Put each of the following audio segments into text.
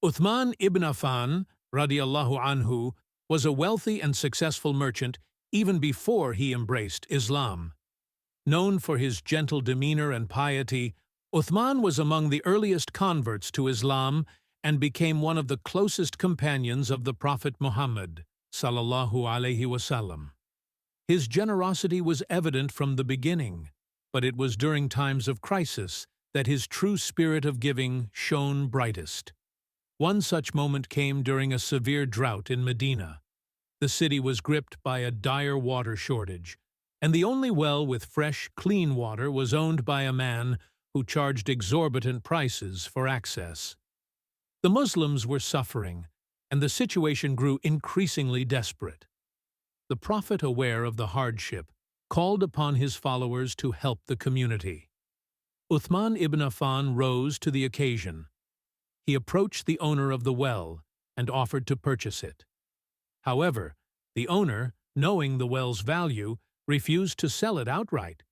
Uthman ibn Affan, RadiAllahu Anhu, was a wealthy and successful merchant even before he embraced Islam. Known for his gentle demeanor and piety, Uthman was among the earliest converts to Islam and became one of the closest companions of the Prophet Muhammad, sallallahu alaihi wasallam. His generosity was evident from the beginning, but it was during times of crisis that his true spirit of giving shone brightest. One such moment came during a severe drought in Medina. The city was gripped by a dire water shortage, and the only well with fresh, clean water was owned by a man who charged exorbitant prices for access. The Muslims were suffering, and the situation grew increasingly desperate. The Prophet, aware of the hardship, called upon his followers to help the community. Uthman ibn Affan rose to the occasion. He approached the owner of the well and offered to purchase it. However, the owner, knowing the well's value, refused to sell it outright.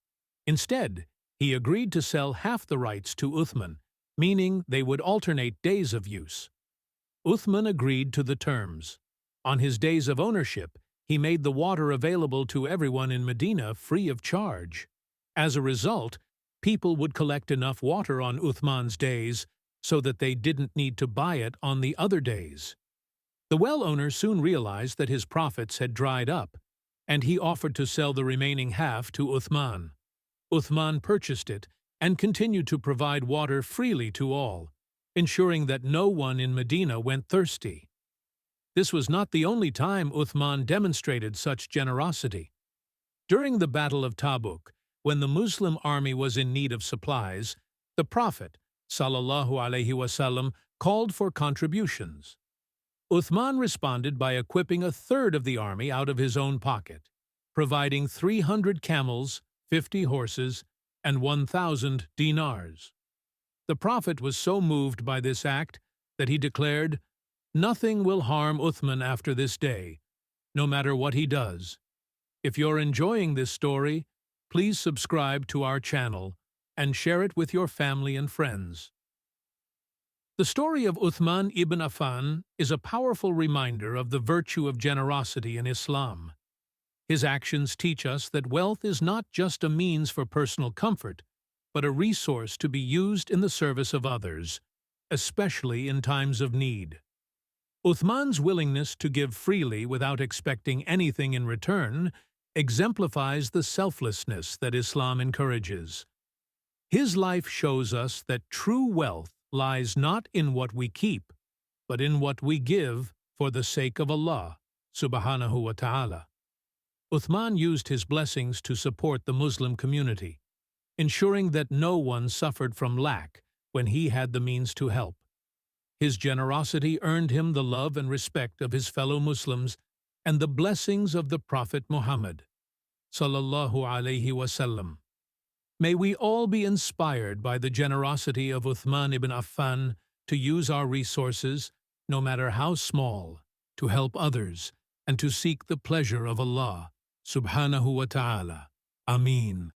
Instead, he agreed to sell half the rights to Uthman, meaning they would alternate days of use. Uthman agreed to the terms. On his days of ownership, he made the water available to everyone in Medina free of charge. As a result, people would collect enough water on Uthman's days so that they didn't need to buy it on the other days. The well owner soon realized that his profits had dried up, and he offered to sell the remaining half to Uthman. Uthman purchased it and continued to provide water freely to all, ensuring that no one in Medina went thirsty. This was not the only time Uthman demonstrated such generosity. During the Battle of Tabuk, when the Muslim army was in need of supplies, the Prophet, sallallahu alaihi wasallam, called for contributions. Uthman responded by equipping a third of the army out of his own pocket, providing 300 camels, 50 horses, and 1,000 dinars. The Prophet was so moved by this act that he declared, "Nothing will harm Uthman after this day, no matter what he does." If you're enjoying this story, please subscribe to our channel and share it with your family and friends. The story of Uthman ibn Affan is a powerful reminder of the virtue of generosity in Islam. His actions teach us that wealth is not just a means for personal comfort, but a resource to be used in the service of others, especially in times of need. Uthman's willingness to give freely without expecting anything in return exemplifies the selflessness that Islam encourages. His life shows us that true wealth lies not in what we keep, but in what we give for the sake of Allah, subhanahu wa ta'ala. Uthman used his blessings to support the Muslim community, ensuring that no one suffered from lack when he had the means to help. His generosity earned him the love and respect of his fellow Muslims and the blessings of the Prophet Muhammad, sallallahu alaihi wasallam. May we all be inspired by the generosity of Uthman ibn Affan to use our resources, no matter how small, to help others and to seek the pleasure of Allah, subhanahu wa ta'ala. Ameen.